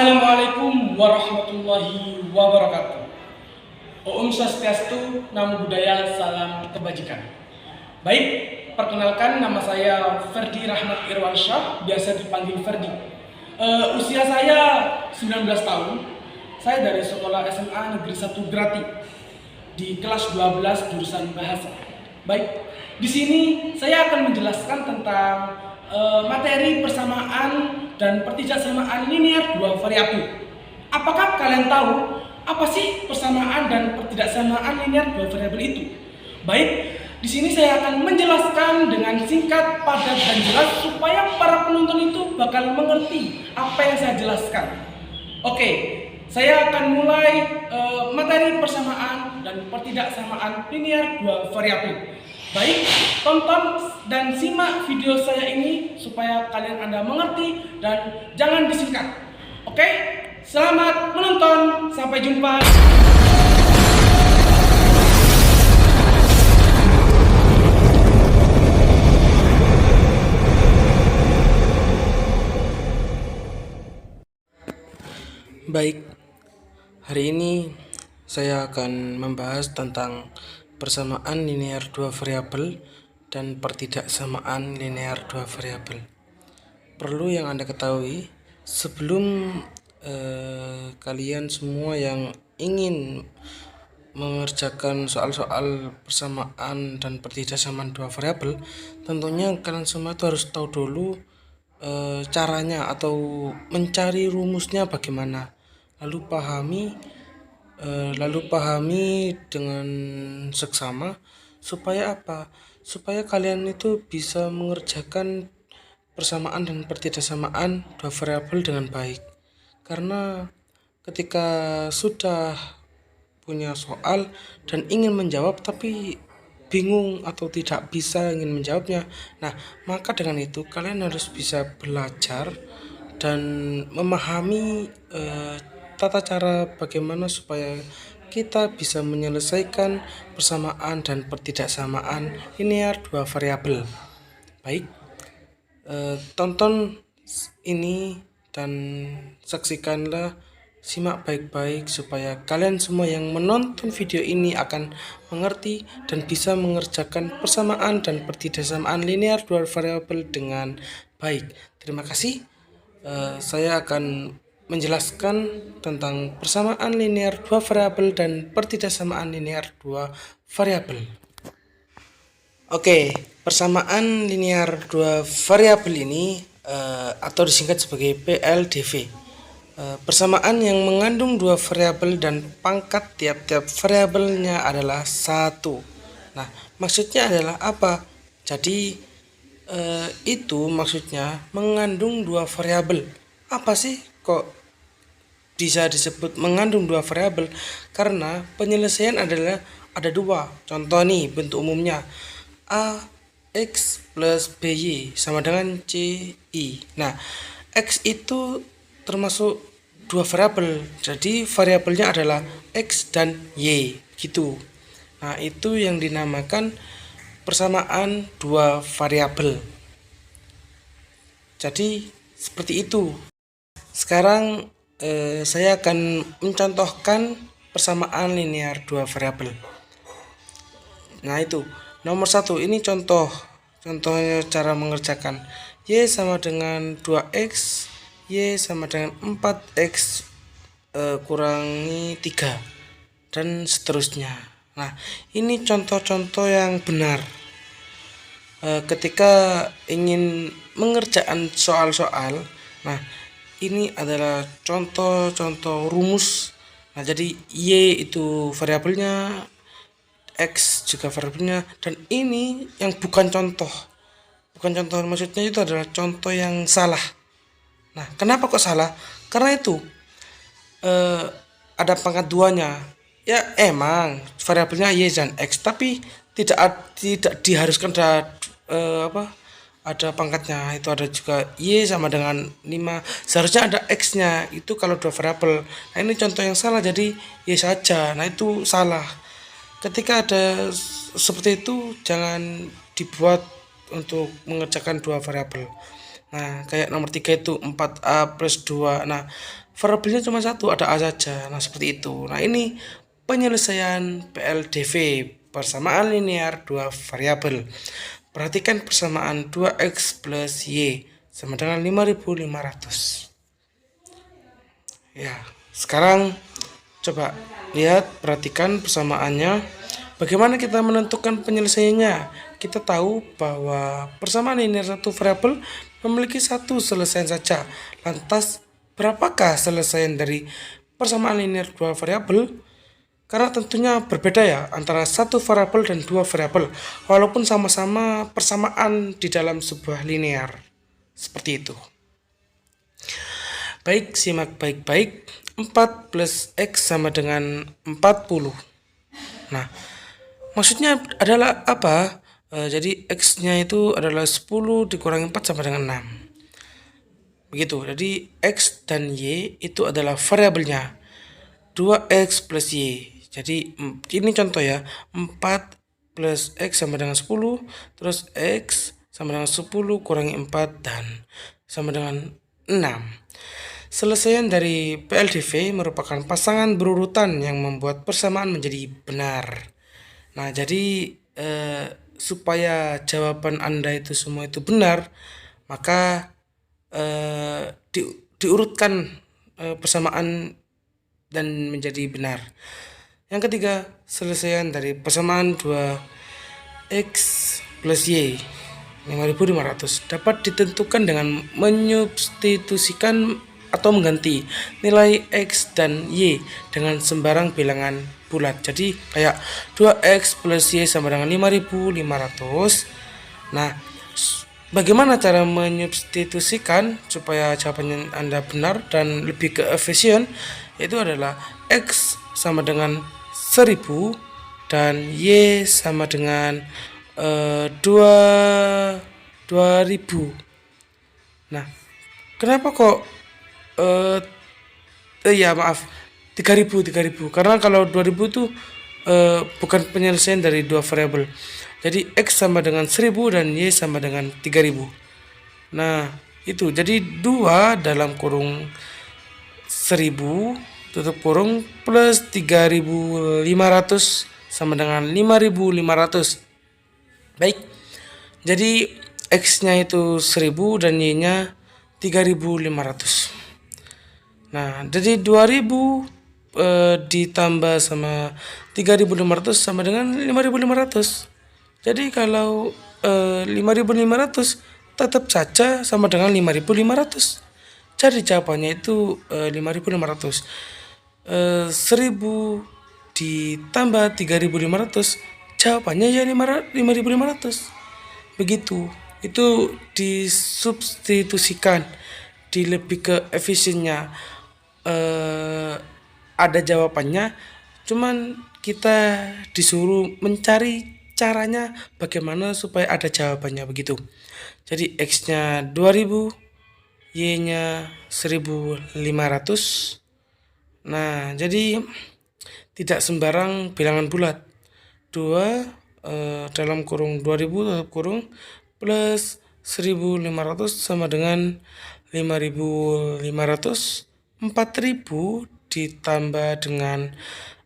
Assalamualaikum warahmatullahi wabarakatuh. Om Swastiastu, Namo Buddhaya, salam kebajikan. Baik, perkenalkan nama saya Ferdi Rahmat Irwansyah, biasa dipanggil Ferdi. Usia saya 19 tahun. Saya dari sekolah SMA Negeri 1 Grati di kelas 12 jurusan bahasa. Baik, di sini saya akan menjelaskan tentang materi persamaan dan pertidaksamaan linear dua variabel. Apakah kalian tahu apa sih persamaan dan pertidaksamaan linear dua variabel itu? Baik, di sini saya akan menjelaskan dengan singkat, padat, dan jelas supaya para penonton itu bakal mengerti apa yang saya jelaskan. Oke, saya akan mulai materi persamaan dan pertidaksamaan linear dua variabel. Baik, tonton dan simak video saya ini supaya Anda mengerti dan jangan disingkat. Oke, selamat menonton, sampai jumpa. Baik, hari ini saya akan membahas tentang persamaan linear dua variabel dan pertidaksamaan linear dua variabel. Perlu yang Anda ketahui, sebelum kalian semua yang ingin mengerjakan soal-soal persamaan dan pertidaksamaan dua variabel, tentunya kalian semua itu harus tahu dulu caranya atau mencari rumusnya bagaimana, lalu pahami dengan seksama supaya apa? Supaya kalian itu bisa mengerjakan persamaan dan pertidaksamaan dua variabel dengan baik. Karena ketika sudah punya soal dan ingin menjawab tapi bingung atau tidak bisa ingin menjawabnya, nah maka dengan itu kalian harus bisa belajar dan memahami tata cara bagaimana supaya kita bisa menyelesaikan persamaan dan pertidaksamaan linear dua variabel. Baik, tonton ini dan saksikanlah, simak baik-baik supaya kalian semua yang menonton video ini akan mengerti dan bisa mengerjakan persamaan dan pertidaksamaan linear dua variabel dengan baik. Terima kasih. Saya akan menjelaskan tentang persamaan linear dua variabel dan pertidaksamaan linear dua variabel. Oke, persamaan linear dua variabel ini atau disingkat sebagai PLDV. Persamaan yang mengandung dua variabel dan pangkat tiap-tiap variabelnya adalah 1. Nah, maksudnya adalah apa? Jadi itu maksudnya mengandung dua variabel. Apa sih kok bisa disebut mengandung dua variabel? Karena penyelesaian adalah ada dua. Contoh nih bentuk umumnya, AX plus BY sama dengan CI. Nah, X itu termasuk dua variabel, jadi variabelnya adalah X dan Y gitu. Nah, itu yang dinamakan persamaan dua variabel. Jadi seperti itu. Sekarang saya akan mencontohkan persamaan linear dua variabel. Nah, itu nomor 1, ini contohnya cara mengerjakan. Y sama dengan 2X, Y sama dengan 4X kurangi 3 dan seterusnya. Nah, ini contoh-contoh yang benar ketika ingin mengerjakan soal-soal. Nah, ini adalah contoh-contoh rumus. Nah, jadi Y itu variabelnya, X juga variabelnya, dan ini yang bukan contoh maksudnya itu adalah contoh yang salah. Nah, kenapa kok salah? Karena itu ada pangkat duanya. Ya emang variabelnya Y dan X, tapi tidak diharuskan ada pangkatnya. Itu ada juga Y sama dengan 5. Seharusnya ada X-nya. Itu kalau dua variabel. Nah, ini contoh yang salah, jadi Y saja. Nah, itu salah. Ketika ada seperti itu, jangan dibuat untuk mengerjakan dua variabel. Nah, kayak nomor 3 itu 4A plus 2. Nah, variabelnya cuma satu, ada A saja. Nah, seperti itu. Nah, ini penyelesaian PLDV, persamaan linear dua variabel. Perhatikan persamaan 2x plus y sama dengan 5500. Ya, sekarang coba lihat, perhatikan persamaannya. Bagaimana kita menentukan penyelesaiannya? Kita tahu bahwa persamaan linear satu variabel memiliki satu selesaian saja. Lantas, berapakah selesaian dari persamaan linear dua variabel? Karena tentunya berbeda ya antara satu variabel dan dua variabel, walaupun sama-sama persamaan di dalam sebuah linear. Seperti itu. Baik, simak baik-baik. 4 plus X sama dengan 40. Nah, maksudnya adalah apa? Jadi X-nya itu adalah 10 dikurangi 4 sama dengan 6. Begitu, jadi X dan Y itu adalah variabelnya. 2X plus Y. Jadi ini contoh ya. 4 plus X sama dengan 10. Terus X sama dengan 10 kurangi 4 dan sama dengan 6. Selesaian dari PLDV merupakan pasangan berurutan yang membuat persamaan menjadi benar. Nah, jadi supaya jawaban Anda itu semua itu benar, maka diurutkan persamaan dan menjadi benar. Yang ketiga, selesaian dari persamaan 2x plus y 5500 dapat ditentukan dengan menyubstitusikan atau mengganti nilai X dan Y dengan sembarang bilangan bulat. Jadi kayak 2X plus Y sama dengan 5500. Nah, bagaimana cara menyubstitusikan supaya jawabannya Anda benar dan lebih ke efisien? Itu adalah X sama dengan 1000 dan Y sama dengan 2000. Nah, kenapa kok ya maaf, 3000 karena kalau 2000 itu bukan penyelesaian dari dua variabel. Jadi X sama dengan 1000 dan Y sama dengan 3000. Nah, itu jadi 2 dalam kurung 1000 tutup kurung plus 3500 sama dengan 5500. Baik, jadi X-nya itu 1000 dan Y-nya 3500. Nah, jadi 2000 ditambah sama 3500 sama dengan 5500. Jadi kalau 5500 tetap saja sama dengan 5500. Jadi jawabannya itu 5500. 1000 ditambah 3500, jawabannya ya 5500. Begitu. Itu disubstitusikan, di lebih ke efisiennya. Ada jawabannya, cuman kita disuruh mencari caranya bagaimana supaya ada jawabannya begitu. Jadi X-nya 2000, Y-nya 1500. Nah, jadi tidak sembarang bilangan bulat. 2 dalam kurung 2000 tutup kurung plus 1500 sama dengan 5500. 4000 ditambah dengan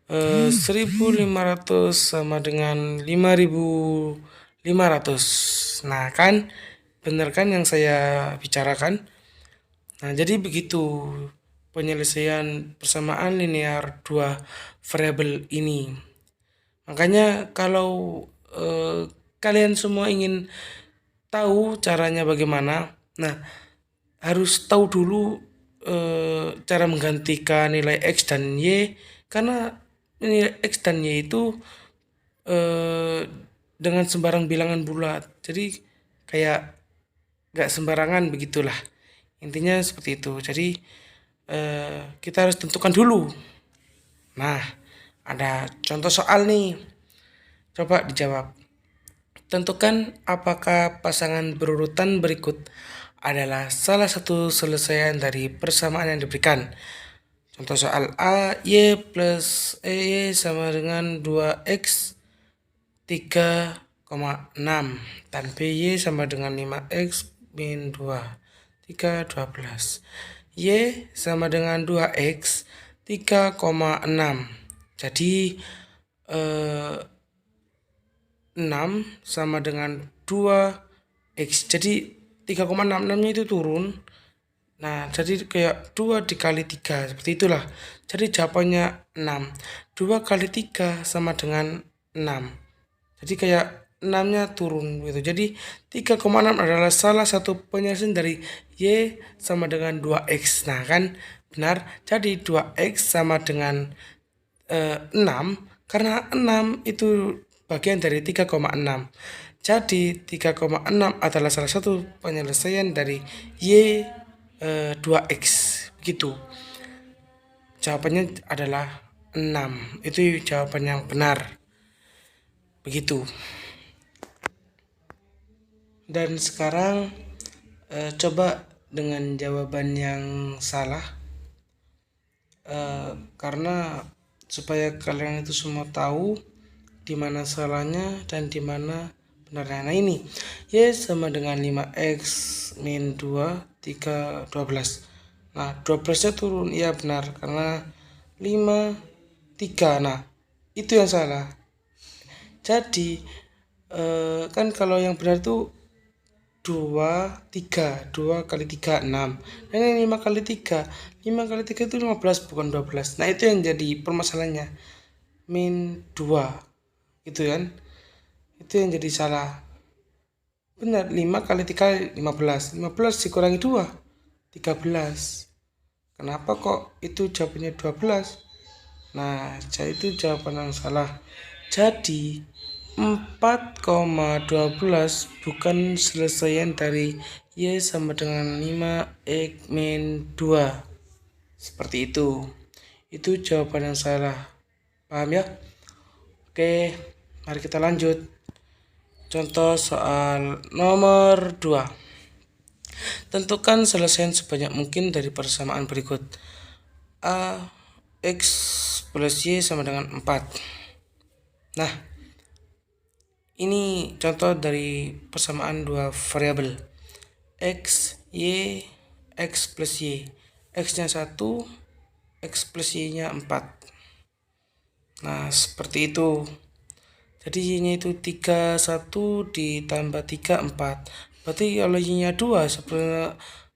1500 sama dengan 5500. Nah, kan benar kan yang saya bicarakan? Nah, jadi begitu penyelesaian persamaan linear dua variabel ini. Makanya kalau kalian semua ingin tahu caranya bagaimana, nah harus tahu dulu cara menggantikan nilai X dan Y, karena nilai X dan Y itu dengan sembarang bilangan bulat. Jadi kayak gak sembarangan begitulah. Intinya seperti itu. Jadi kita harus tentukan dulu. Nah, ada contoh soal nih. Coba dijawab. Tentukan apakah pasangan berurutan berikut adalah salah satu selesaian dari persamaan yang diberikan. Contoh soal A, Y plus Y sama dengan 2X 3,6 dan BY sama dengan 5X min 2. 12. Y sama dengan 2X 3,6. Jadi 6 sama dengan 2X. Jadi 3,66 nya itu turun. Nah, jadi kayak 2 dikali 3, seperti itulah. Jadi jawabannya 6. 2 kali 3 sama dengan 6. Jadi kayak 6-nya turun gitu. Jadi 3,6 adalah salah satu penyelesaian dari Y sama dengan 2X. Nah, kan benar. Jadi 2X sama dengan 6 karena 6 itu bagian dari 3,6. Jadi 3,6 adalah salah satu penyelesaian dari Y 2X. Begitu. Jawabannya adalah 6. Itu jawaban yang benar. Begitu. Dan sekarang coba dengan jawaban yang salah, karena supaya kalian itu semua tahu di mana salahnya dan di mana benarnya. Nah, ini Y sama dengan 5X min 2 3 12. Nah, 12-nya turun, iya benar, karena 5 3. Nah, itu yang salah. Jadi kan kalau yang benar itu 2 3, 2 kali 3 6. Nah, ini 5 kali 3. 5 kali 3 itu 15, bukan 12. Nah, itu yang jadi permasalahannya. Min 2. Itu kan. Itu yang jadi salah. Benar, 5 kali 3 15. 15 dikurangi 2 13. Kenapa kok itu jawabannya 12? Nah, jadi itu jawaban yang salah. Jadi 4,12 bukan selesaian dari Y sama dengan 5X min 2. Seperti itu. Itu jawaban yang salah. Paham ya? Oke, mari kita lanjut. Contoh soal nomor 2. Tentukan selesaian sebanyak mungkin dari persamaan berikut. A X plus Y sama dengan 4. Nah, ini contoh dari persamaan dua variabel. X, Y, X plus Y. X-nya 1, X plus Y-nya 4. Nah, seperti itu. Jadi Y-nya itu 3, 1 ditambah 3, 4. Berarti kalau Y-nya 2,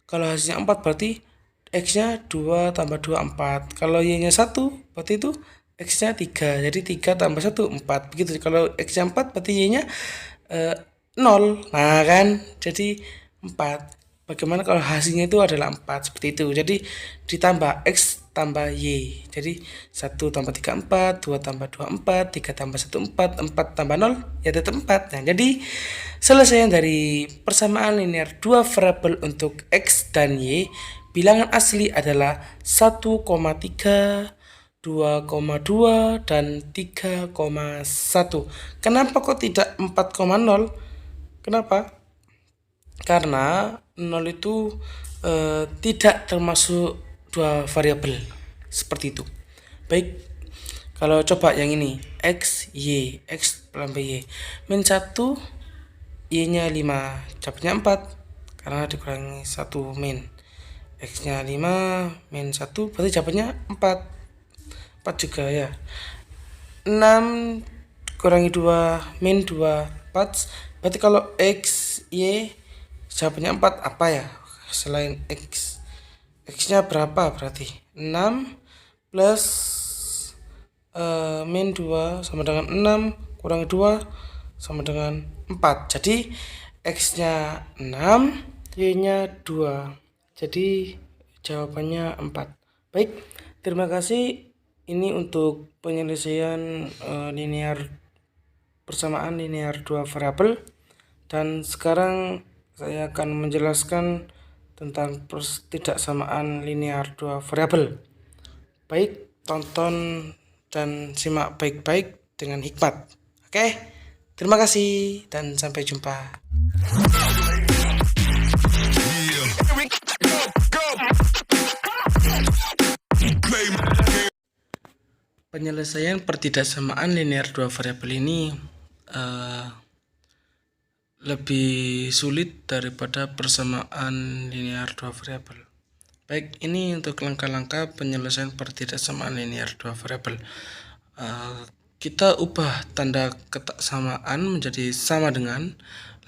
kalau hasilnya 4 berarti X-nya 2 tambah 2, 4. Kalau Y-nya 1, berarti itu X-nya 3. Jadi 3 tambah 1, 4. Begitu. Kalau X-nya 4, berarti Y-nya 0. Nah, kan? Jadi 4. Bagaimana kalau hasilnya itu adalah 4? Seperti itu. Jadi ditambah X tambah Y. Jadi 1 tambah 3, 4. 2 tambah 2, 4. 3 tambah 1, 4. 4 tambah 0, ya tetap 4. Nah, jadi selesaian dari persamaan linear dua variabel untuk X dan Y, bilangan asli adalah 1,3, 2,2, dan 3,1. Kenapa kok tidak 4,0? Kenapa? Karena 0 itu tidak termasuk dua variabel. Seperti itu. Baik, kalau coba yang ini, X, Y, X tambah Y. Min 1, Y-nya 5, jawabannya 4. Karena dikurangi 1 min. X-nya 5, min 1, berarti jawabannya 4. 4 juga ya. 6 kurangi 2, min 2, 4. Berarti kalau X, Y, jawabannya 4 apa ya? Selain X. X-nya berapa berarti? 6 plus min 2 sama dengan 6 kurangi 2 sama dengan 4. Jadi X-nya 6, Y-nya 2. Jadi jawabannya 4. Baik, terima kasih. Ini untuk penyelesaian persamaan linear dua variabel. Dan sekarang saya akan menjelaskan tentang ketidaksamaan linear dua variabel. Baik, tonton dan simak baik-baik dengan hikmat. Oke, terima kasih dan sampai jumpa. Penyelesaian pertidaksamaan linear dua variabel ini lebih sulit daripada persamaan linear dua variabel. Baik, ini untuk langkah-langkah penyelesaian pertidaksamaan linear dua variabel. Kita ubah tanda ketaksamaan menjadi sama dengan,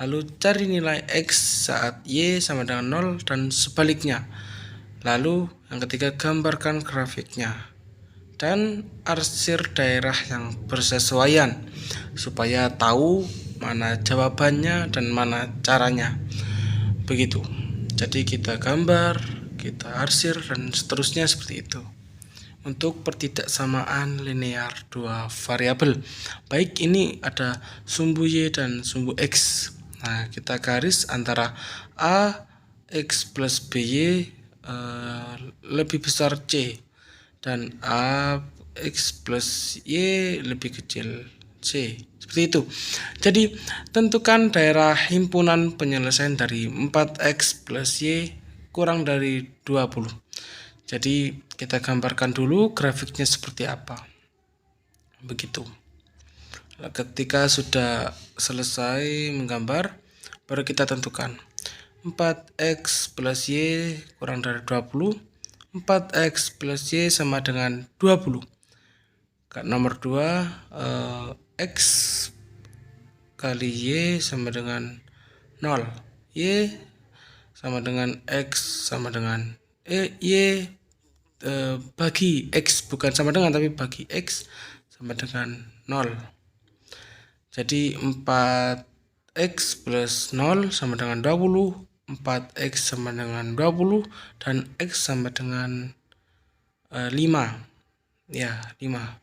lalu cari nilai X saat Y sama dengan 0 dan sebaliknya. Lalu yang ketiga, gambarkan grafiknya dan arsir daerah yang bersesuaian supaya tahu mana jawabannya dan mana caranya. Begitu. Jadi kita gambar, kita arsir dan seterusnya seperti itu. Untuk pertidaksamaan linear dua variabel. Baik, ini ada sumbu Y dan sumbu X. Nah, kita garis antara A X plus BY lebih besar C dan A X plus Y lebih kecil C. Seperti itu. Jadi tentukan daerah himpunan penyelesaian dari 4X plus Y kurang dari 20. Jadi kita gambarkan dulu grafiknya seperti apa. Begitu. Ketika sudah selesai menggambar, baru kita tentukan 4X plus Y kurang dari 20. 4X plus Y sama dengan 20. Nomor 2, X kali Y sama dengan 0. Y sama dengan X sama dengan Y bagi X, bukan sama dengan tapi bagi X sama dengan 0. Jadi 4X plus 0 sama dengan 20, 4X sama dengan 20, dan X sama dengan 5. Ya, 5.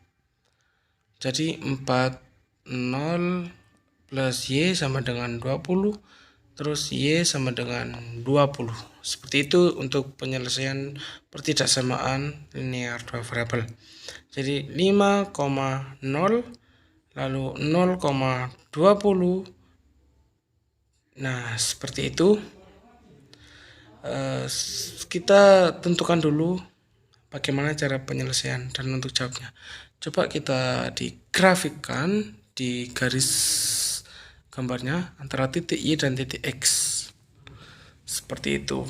Jadi 40 plus Y sama dengan 20, terus Y sama dengan 20. Seperti itu untuk penyelesaian pertidaksamaan linear dua variabel. Jadi 5,0 lalu 0,20. Nah, seperti itu. Kita tentukan dulu bagaimana cara penyelesaian dan untuk jawabnya. Coba kita digrafikkan di garis gambarnya antara titik Y dan titik X. Seperti itu.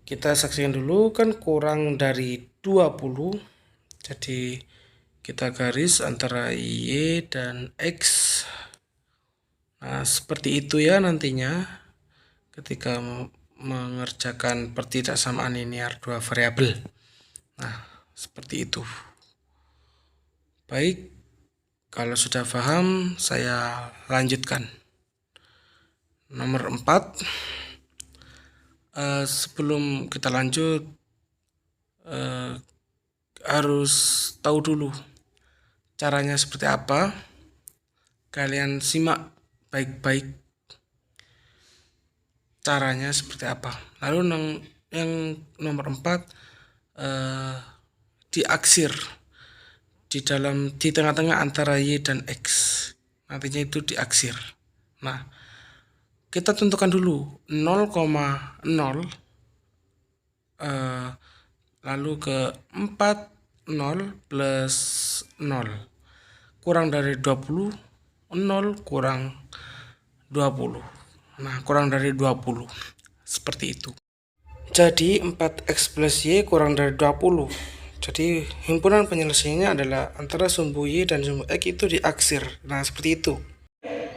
Kita saksikan dulu, kan kurang dari 20. Jadi kita garis antara Y dan X. Nah, seperti itu ya nantinya ketika mengerjakan pertidaksamaan linear dua variabel. Nah, seperti itu. Baik, kalau sudah paham saya lanjutkan. Nomor 4. Sebelum kita lanjut harus tahu dulu caranya seperti apa. Kalian simak baik-baik caranya seperti apa. Lalu yang nomor 4, diaksir di tengah-tengah antara Y dan X. Nantinya itu diaksir. Nah, kita tentukan dulu 0,0 lalu ke 40 plus 0 kurang dari 20, 0 kurang 20. Nah, kurang dari 20. Seperti itu. Jadi 4X plus Y kurang dari 20. Jadi himpunan penyelesaiannya adalah antara sumbu Y dan sumbu X itu diaksir. Nah, seperti itu.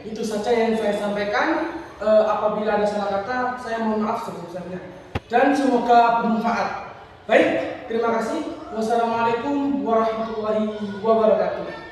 Itu saja yang saya sampaikan. Apabila ada salah kata, saya mohon maaf sebesar-besarnya. Dan semoga bermanfaat. Baik, terima kasih. Wassalamualaikum warahmatullahi wabarakatuh.